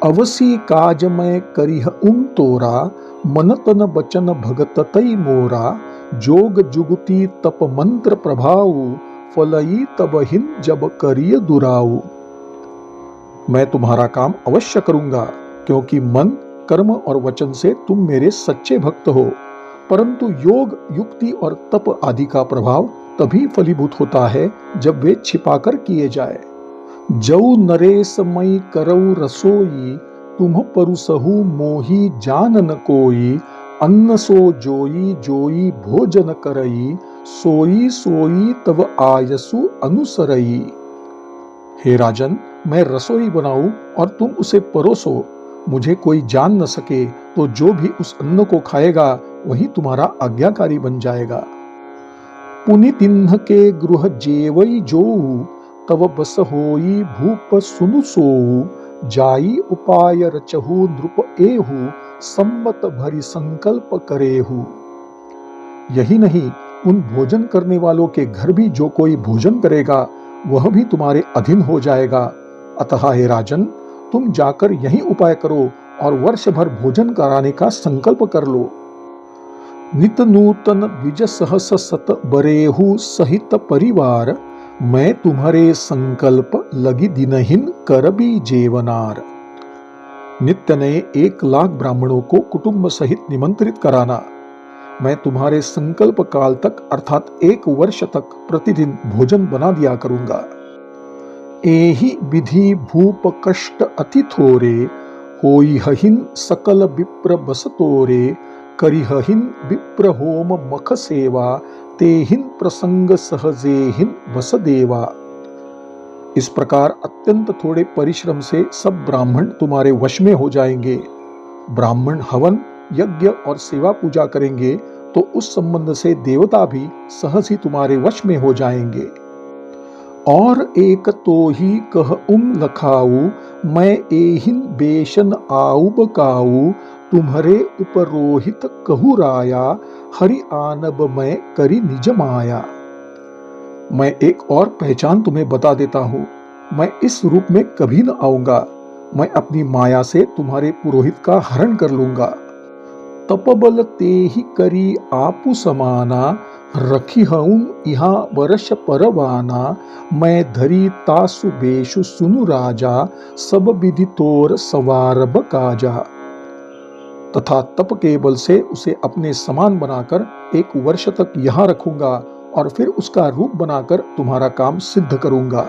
अवसी काज मैं करिह तोरा मन तन बचन भगत तई मोरा जोग जुगती तप मंत्र प्रभाऊ फलई तबहिन जब करिय दुराऊ। मैं तुम्हारा काम अवश्य करूंगा, क्योंकि मन, कर्म और वचन से तुम मेरे सच्चे भक्त हो, परंतु योग, युक्ति और तप आदि का प्रभाव तभी फलीभूत होता है जब वे छिपाकर किए जाए। जऊ नरेश मई करऊ रसोई तुम परुसहु मोही जान न कोई अन्न सो जोई जोई भोजन करई सोई सोई तव आयसु अनुसरई। हे राजन, मैं रसोई बनाऊं और तुम उसे परोसो, मुझे कोई जान न सके, तो जो भी उस अन्न को खाएगा वही तुम्हारा आज्ञाकारी बन जाएगा। पुनि के गृह जेवई जोऊ, तव बस होई भूप सुनु सोऊ, जाई उपाय रचहु नृप एहु, सम्मत भरी संकल्प करेहु। यही नहीं, उन भोजन करने वालों के घर भी जो कोई भोजन करेगा वह भी तुम्हारे अधीन हो जाएगा। अतः हे राजन, तुम जाकर यही उपाय करो और वर्ष भर भोजन कराने का संकल्प कर लो। नित नूतन द्विज सहस सत बरेहु सहित परिवार, मैं तुम्हारे संकल्प लगी दिनहीन करबी जेवनार। नित्य नए 1 लाख ब्राह्मणों को कुटुंब सहित निमंत्रित कराना। मैं तुम्हारे संकल्प काल तक अर्थात 1 वर्ष तक प्रतिदिन भोजन बना दिया करूंगा। एहि विधि भूप कष्ट अति थोरे, होई हहिन सकल विप्र बस तोरे, करिहहिन विप्र होम मख सेवा, तेहिन प्रसंग सहजेहिन बस देवा। इस प्रकार अत्यंत थोड़े परिश्रम से सब ब्राह्मण तुम्हारे वश में हो जाएंगे। ब्राह्मण हवन, यज्ञ और सेवा पूजा करेंगे तो उस संबंध से देवता भी सहज ही तुम्हारे वश में हो जाएंगे। और एक तो ही कह लखाऊ, मैं एहिन बेशन आउब काऊ, तुम्हारे उपरोहित कहु राया, हरि आनब मैं करी निज माया। मैं एक और पहचान तुम्हें बता देता हूं, मैं इस रूप में कभी न आऊंगा। मैं अपनी माया से तुम्हारे पुरोहित का हरण कर लूंगा। तपबल ते ही करी आपु समाना, रखी हूं यहाँ वर्ष परवाना, मैं धरी तासु बेशु सुनु राजा, सब विधि तोर सवारब काजा। तथा तप के बल से उसे अपने समान बनाकर 1 वर्ष तक यहाँ रखूंगा और फिर उसका रूप बनाकर तुम्हारा काम सिद्ध करूंगा।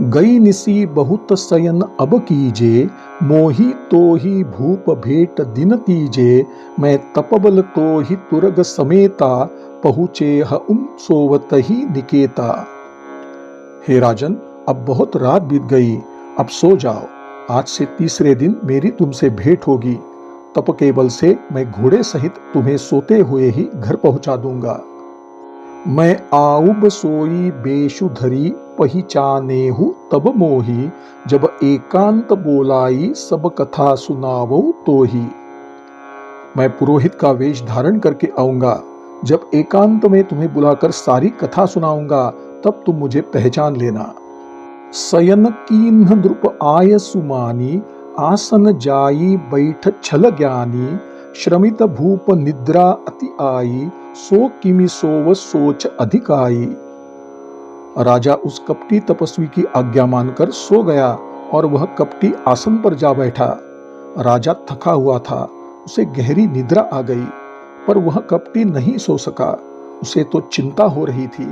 गई निसी बहुत सयन अब कीजे, मोही तो ही भूप भेट दिन तीजे, मैं तपबल तो ही तुरग समेता, पहुँचे हउम सोवत ही निकेता। हे राजन, अब बहुत रात बीत गई, अब सो जाओ। आज से तीसरे दिन मेरी तुमसे भेंट होगी। तप के बल से मैं घोड़े सहित तुम्हें सोते हुए ही घर पहुंचा दूंगा। मैं आऊब सोई बेशु धरी, पहिचानेहु तब मोही, जब एकांत बोलाई सब कथा सुनावो तो ही। मैं पुरोहित का वेश धारण करके आऊंगा। जब एकांत में तुम्हें बुलाकर सारी कथा सुनाऊंगा तब तुम मुझे पहचान लेना। सयन कीन्ह नृप आय सुमानी, आसन जाई बैठ छल ज्ञानी, श्रमित भूप निद्रा अति आई, सो किमि सोव सोच अधिकाई। राजा उस कपटी तपस्वी की आज्ञा मानकर सो गया और वह कपटी आसन पर जा बैठा। राजा थका हुआ था, उसे गहरी निद्रा आ गई, पर वह कपटी नहीं सो सका। उसे तो चिंता हो रही थी।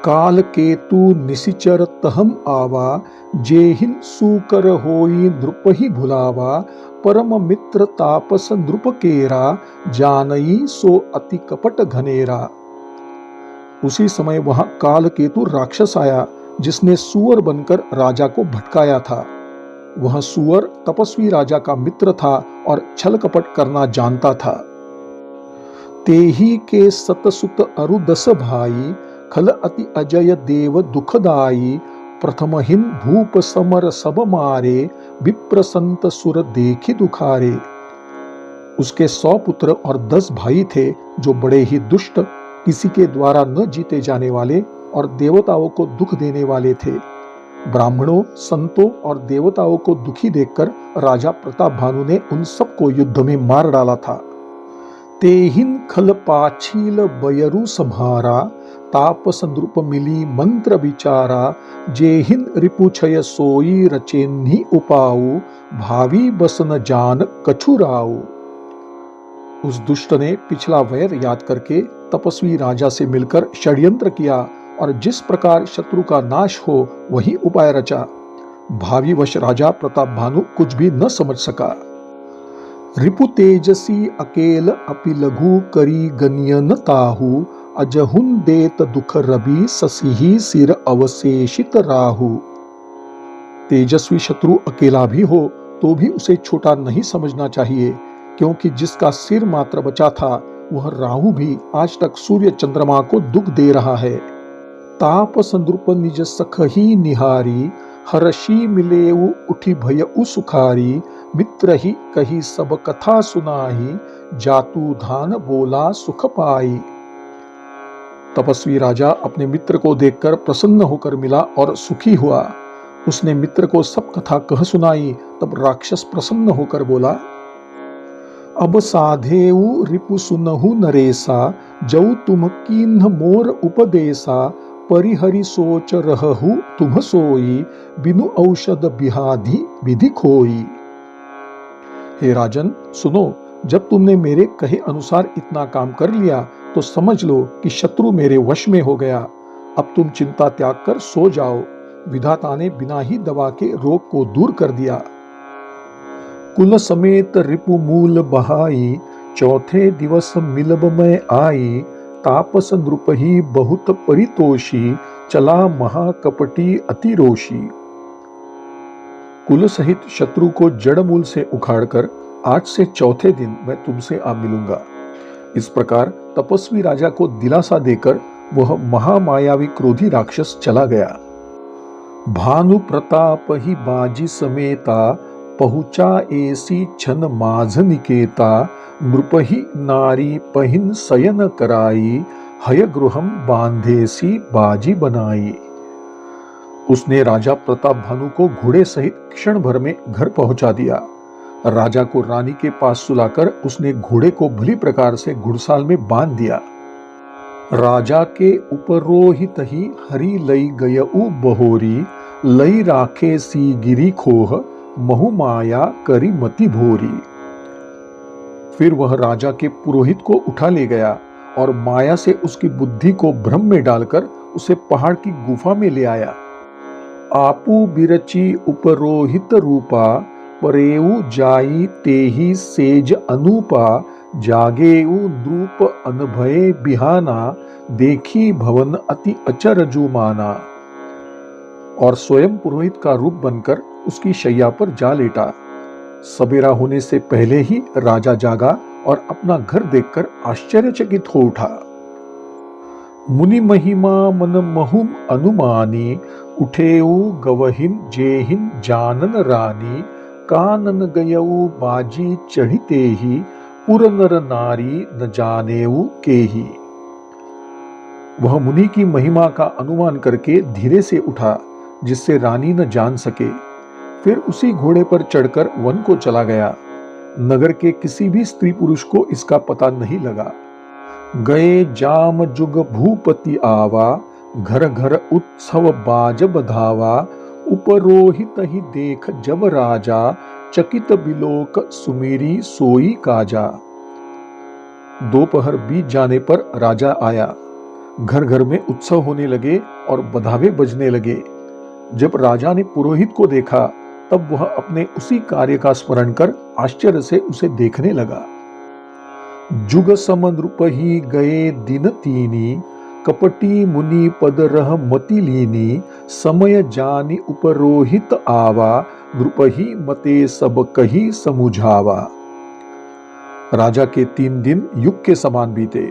काल केतु निशिचर तहम आवा, जेहिन सूकर होई नृप ही भुलावा, परम मित्र तापस नृप केरा, जानई सो अति कपट घनेरा। उसी समय वहां काल केतु राक्षस आया, जिसने सुअर बनकर राजा को भटकाया था। वह सुअर तपस्वी राजा का मित्र था और छल कपट करना जानता था। तेही के सतसुत अरु 10 भाई, खल अति अजय देव दुखदाई, प्रथमहिन भूप समर सब मारे, विप्र संत सुर देखी दुखारे। उसके 100 पुत्र और 10 भाई थे जो बड़े ही दुष्ट, किसी के द्वारा न जीते जाने वाले और देवताओं को दुख देने वाले थे। ब्राह्मणों, संतों और देवताओं को दुखी देखकर राजा प्रताप भानु ने उन सबको युद्ध में मार डाला था। तेहिन खल पाछील बयरु संहारा, तापस नृप मिली मंत्र विचारा, जेहिन रिपुछय सोई रचेन्हि उपाऊ, भावी बसन जान कछुराऊ। उस दुष्ट ने पिछला वैर याद करके तपस्वी राजा से मिलकर षड्यंत्र किया और जिस प्रकार शत्रु का नाश हो वही उपाय रचा। भावी वश राजा प्रताप भानु कुछ भी न समझ सका। रिपु तेजसी अकेल अपि लघु करी गनियन ताहु, अजहुन देत दुख रवि ससिही सिर अवशेषित राहु। तेजस्वी शत्रु अकेला भी हो तो भी उसे छोटा नहीं समझना चाहिए, क्योंकि जिसका सिर मात्र बचा था वह राहु भी आज तक सूर्य चंद्रमा को दुख दे रहा है। ताप संद्रुप निज सखही निहारी, हर्षी मिलेऊ उठी भयउ सुखारी, मित्र ही कही सब कथा सुनाही, जातु धान बोला सुख पाई। तपस्वी राजा अपने मित्र को देखकर प्रसन्न होकर मिला और सुखी हुआ। उसने मित्र को सब कथा कह सुनाई। तब राक्षस प्रसन्न होकर बोला, अब साधेऊ रिपु सुनहु नरेसा, जऊ तुम कीन्ह मोर उपदेसा, परिहरि सोच रहहु तुम सोई, बिनु औषध बिहाधि विधि खोई। हे राजन सुनो, जब तुमने मेरे कहे अनुसार इतना काम कर लिया तो समझ लो कि शत्रु मेरे वश में हो गया। अब तुम चिंता त्याग कर सो जाओ। विधाता ने बिना ही दवा के रोग को दूर कर दिया। कुल समेत रिपु मूल बहाई, चौथे दिवस मिलब में आई, तापस नृप ही बहुत परितोषी, चला महाकपटी अति रोषी। कुल सहित शत्रु को जड़ मूल से उखाड़कर आज से चौथे दिन मैं तुमसे आ मिलूंगा। इस प्रकार तपस्वी राजा को दिलासा देकर वह महामायावी क्रोधी राक्षस चला गया। भानु प्रताप ही बाजी समेता, पहुंचा ऐसी छन माझ निकेता, नृप ही नारी पहिन शयन कराई, हय गृहम बांधेसी बाजी बनाई। उसने राजा प्रताप भानु को घोड़े सहित क्षण भर में घर पहुंचा दिया। राजा को रानी के पास सुलाकर उसने घोड़े को भली प्रकार से घुड़साल में बांध दिया। राजा के उपरोहित ही हरि लई गयऊ बहोरी, लई राखे सी गिरी खोह, महु माया करी मति भोरी। फिर वह राजा के पुरोहित को उठा ले गया और माया से उसकी बुद्धि को भ्रम में डालकर उसे पहाड़ की गुफा में ले आया। आपू बिरची उपरोहित रूपा, परेऊ जाई तेही सेज अनूपा, जागेऊ द्रूप अनभये बिहाना, देखी भवन अति अचरजु माना। और स्वयं पुरोहित का रूप बनकर उसकी शैया पर जा लेटा। सवेरा होने से पहले ही राजा जागा और अपना घर देखकर आश्चर्यचकित हो उठा। मुनि महिमा मन महुम अनुमानी, उठेऊ गवहिन जेहिन जानन रानी, कानन गयऊ बाजी चढ़िते ही, पुर नर नारी न जानेऊ केही। वह मुनि की महिमा का अनुमान करके धीरे से उठा, जिससे रानी न जान सके। फिर उसी घोड़े पर चढ़कर वन को चला गया। नगर के किसी भी स्त्री पुरुष को इसका पता नहीं लगा। गए जाम जुग भूपति आवा, घर घर उत्सव बाज बधावा, उपरोहित ही देख जब राजा, चकित बिलोक सुमेरी सोई काजा। दोपहर बीत जाने पर राजा आया। घर घर में उत्सव होने लगे और बधावे बजने लगे। जब राजा ने पुरोहित को देखा तब वह अपने उसी कार्य का स्मरण कर आश्चर्य से उसे देखने लगा। जुग समनृप ही गए दिन तीनी, कपटी मुनि पद रह मति लीनी, समय जानी उपरोहित आवा, नृप ही मते सब कही समुझावा। राजा के 3 दिन युग के समान बीते।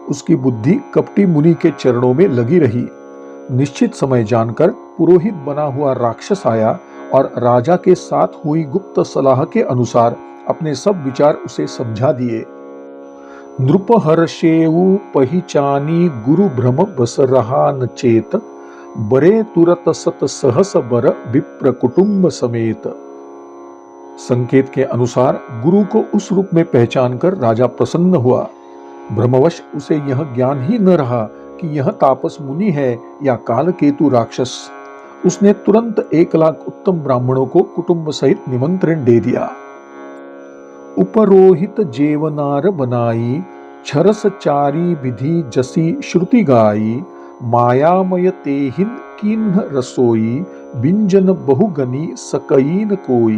उसकी बुद्धि कपटी मुनि के चरणों में लगी रही। निश्चित समय जानकर पुरोहित बना हुआ राक्षस आया और राजा के साथ हुई गुप्त सलाह के अनुसार अपने सब विचार उसे समझा दिए। नृप हर्षेऊ पहिचानी, गुरु भ्रम बस रहा न चेत, बरे तुरत सत सहस बर, विप्र कुटुंब समेत। संकेत के अनुसार गुरु को उस रूप में पहचान कर राजा प्रसन्न हुआ। भ्रमवश उसे यह ज्ञान ही न रहा कि यह तापस मुनि है या कालकेतु राक्षस। उसने तुरंत 1 लाख उत्तम ब्राह्मणों को कुटुंब सहित निमंत्रण दे दिया। उपरोहित जेवनार बनाई, छरस चारी विधि जसी श्रुति गाई, मायामय तेहिन किन्ह रसोई, बिंजन बहुगनी सकईन कोई।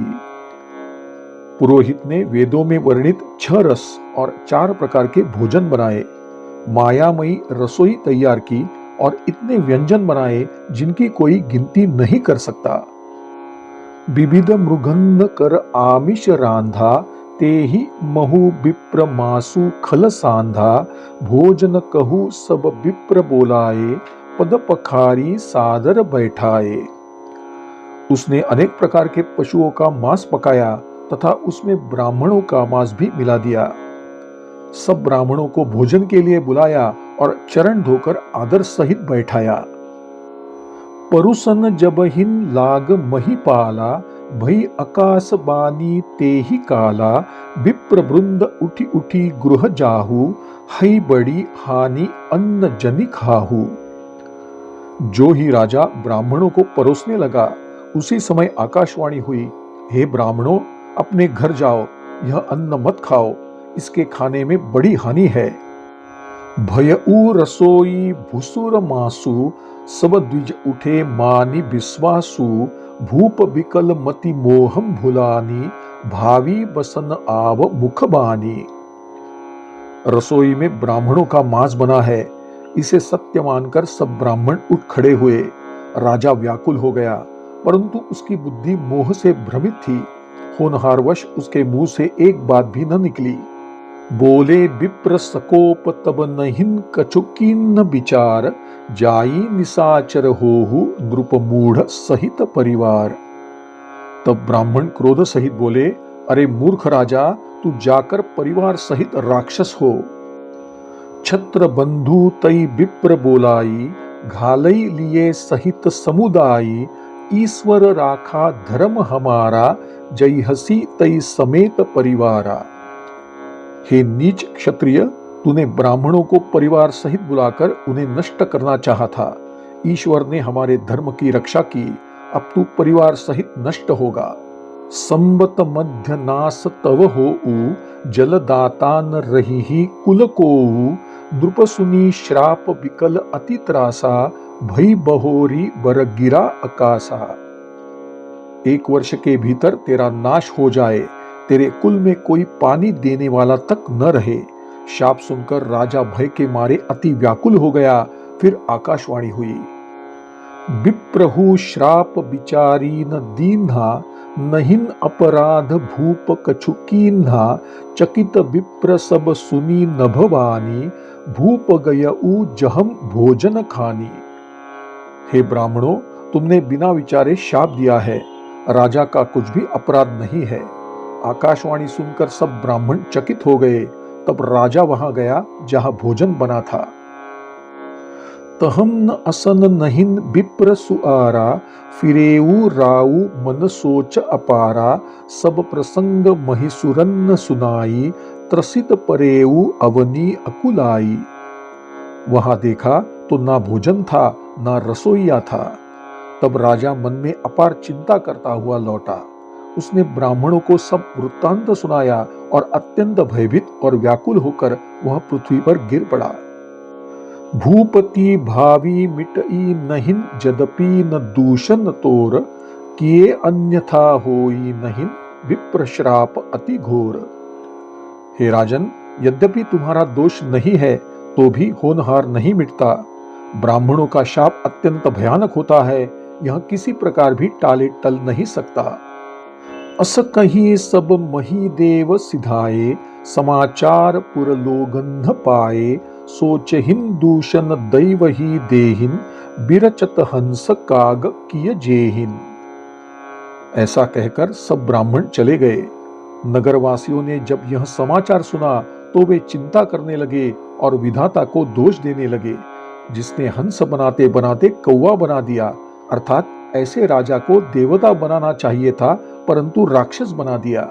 पुरोहित ने वेदों में वर्णित 6 रस और 4 प्रकार के भोजन बनाए, मायामयी रसोई तैयार की और इतने व्यंजन बनाए जिनकी कोई गिनती नहीं कर सकता। विविध मृगन्न कर आमिष रांधा, तेहि महु विप्र मासु खल सांधा, भोजन कहु सब विप्र बोलाए, पद पखारी सादर बैठाए। उसने अनेक प्रकार के पशुओं का मांस पकाया तथा उसमें ब्राह्मणों का मांस भी मिला दिया। सब ब्राह्मणों को भोजन के लिए बुलाया और चरण धोकर आदर सहित बैठाया। परुसन जबहिन लाग महिपाला, भई आकाश बानी तेहि काला, विप्र वृंद उठी उठी गृह जाहु, हई बड़ी हानि अन्न जनि खाहु। जो ही राजा ब्राह्मणों को परोसने लगा, उसी समय आकाशवाणी हुई, हे ब्राह्मणों, अपने घर जाओ, यह अन्न मत खाओ, इसके खाने में बड़ी हानि है। भयऊ रसोई भूसुर मासु, सब द्विज उठे मानि विश्वासु, भूप विकल मति मोहम भुलानी, भावी बसन आव मुख बानी। रसोई में ब्राह्मणों का मांस बना है, इसे सत्य मानकर सब ब्राह्मण उठ खड़े हुए। राजा व्याकुल हो गया, परंतु उसकी बुद्धि मोह से भ्रमित थी। होनहारवश उसके मुंह से एक बात भी न निकली। बोले विप्र सकोप तब नहिन कछुकिन विचार, जाई निसाचर होहु नृप मूढ़ सहित परिवार। तब ब्राह्मण क्रोध सहित बोले, अरे मूर्ख राजा, तू जाकर परिवार सहित राक्षस हो। छत्र बंधु तई विप्र बोलाई, घालई लिए सहित समुदायी, ईश्वर राखा धर्म हमारा, जय हसी तई समेत परिवारा। हे नीच क्षत्रिय, तूने ब्राह्मणों को परिवार सहित बुलाकर उन्हें नष्ट करना चाहा था। ईश्वर ने हमारे धर्म की रक्षा की, अब तू परिवार सहित नष्ट होगा। संबत मध्य नास तव होऊ, जलदातान रही कुल कोऊ, नृप सुनी श्राप विकल अति त्रासा, भई बहोरी बर गिरा अकासा। 1 वर्ष के भीतर तेरा नाश हो जाए, तेरे कुल में कोई पानी देने वाला तक न रहे। शाप सुनकर राजा भय के मारे अति व्याकुल हो गया। फिर आकाशवाणी हुई, विप्रहु श्राप विचारी न दीन्हा, नहिन अपराध भूप कछु कीन्हा, चकित विप्र सब सुनी नभवानी, भूप गयऊ जहम भोजन खानी। हे ब्राह्मणों, तुमने बिना विचारे शाप दिया है। राजा का कुछ भी अपराध नहीं है। आकाशवाणी सुनकर सब ब्राह्मण चकित हो गए। तब राजा वहां गया जहां भोजन बना था। तहम न असन नहिन विप्र सुआरा, फिरेऊ राऊ मन सोच अपारा, सब प्रसंग महिसुरन सुनाई, त्रसित परेऊ अवनी अकुलाई। वहां देखा तो ना भोजन था ना रसोईया था। तब राजा मन में अपार चिंता करता हुआ लौटा। उसने ब्राह्मणों को सब वृत्तांत सुनाया और अत्यंत भयभीत और व्याकुल होकर वह पृथ्वी पर गिर पड़ा। भूपति भावी मिटई नहिन जदपि न दूषण तोर, किए अन्यथा होई नहिन विप्र श्राप अति घोर। हे राजन, यद्यपि तुम्हारा दोष नहीं है तो भी होनहार नहीं मिटता। ब्राह्मणों का शाप अत्यंत भयानक होता है, यह किसी प्रकार भी टाले टल नहीं सकता। अस कही सब मही देव सिधाए, समाचार पुर लोगंध पाए, सोचहिन दूषण दैव ही देहिन, बिरचत हंस काग किय जेहिन। ऐसा कहकर सब ब्राह्मण चले गए। नगरवासियों ने जब यह समाचार सुना तो वे चिंता करने लगे और विधाता को दोष देने लगे, जिसने हंस बनाते बनाते कौवा बना दिया। अर्थात ऐसे राजा को देवता बनाना चाहिए था, परंतु राक्षस बना दिया।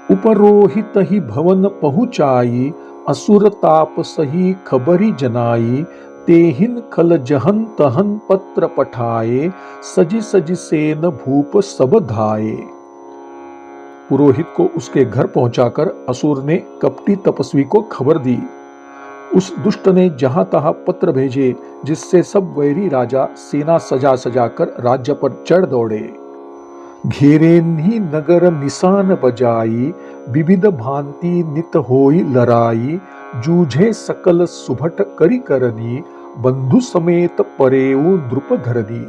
उपरोहित ही भवन पहुंचाई, असुर ताप सही खबरी जनाई, तेहिन खल जहन तहन पत्र पठाए, सजी सजी सेन भूप सब धाये। पुरोहित को उसके घर पहुंचाकर असुर ने कपटी तपस्वी को खबर दी। उस दुष्ट ने जहां तहां पत्र भेजे, जिससे सब वैरी राजा सेना सजा सजा कर राज्य पर चढ़ दौड़े। घेरेन्ही नगर निशान बजाई, विविध भांति नित होई लड़ाई, जूझे सकल सुभट करी करनी, बंधु समेत परेऊ नृप धरनी।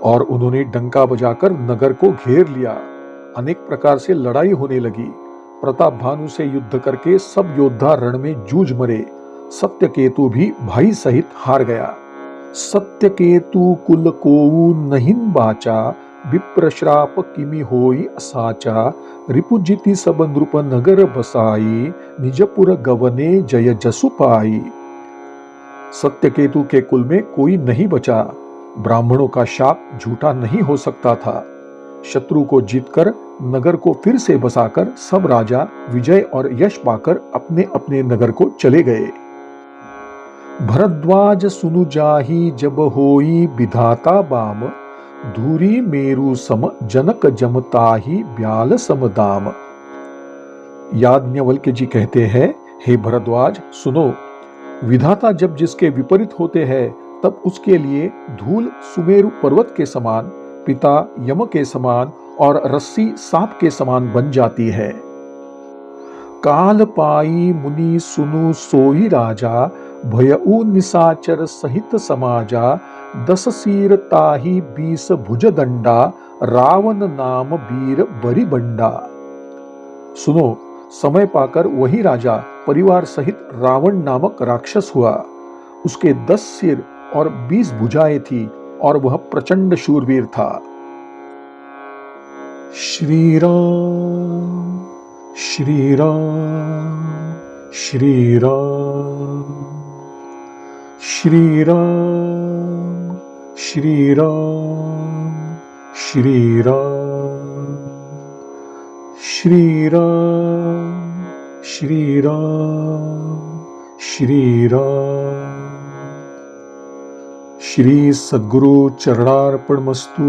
और उन्होंने डंका बजाकर नगर को घेर लिया। अनेक प्रकार से लड़ाई होने लगी। प्रताप भानु से युद्ध करके सब योद्धा रण में जूझ मरे। सत्यकेतु भी भाई सहित हार गया। सत्यकेतु कुल कोउ नहिं बाचा, विप्रश्राप किमि होई साचा, रिपुजिति सब नृप नगर बसाई, निजपुर गवने जय जसु पाई। सत्यकेतु के कुल में कोई नहीं बचा। ब्राह्मणों का शाप झूठा नहीं हो सकता था। शत्रु को जीतकर नगर को फिर से बसाकर सब राजा विजय और यश पाकर अपने अपने नगर को चले गए। भरद्वाज सुनु जाहि जब होई विधाता बाम, धूरी मेरु सम जनक जमताहि ब्याल सम दाम। याज्ञवल्क्य जी कहते हैं, हे भरद्वाज सुनो, विधाता जब जिसके विपरीत होते हैं तब उसके लिए धूल सुमेरु पर्वत के समान, पिता यम के समान और रस्सी सांप के समान बन जाती है। काल पाई मुनि सुनु सोई राजा, भयउ निसाचर सहित समाजा, 10 सिर ताहि 20 भुज दंडा, रावण नाम वीर बरिबंडा। सुनो, समय पाकर वही राजा परिवार सहित रावण नामक राक्षस हुआ। उसके 10 सिर और 20 भुजाएं थी और वह प्रचंड शूरवीर था। श्री राम श्री राम श्री राम श्री राम श्री राम श्री राम श्री राम श्री राम श्री राम। श्री सद्गुरु चरणार्पणमस्तु।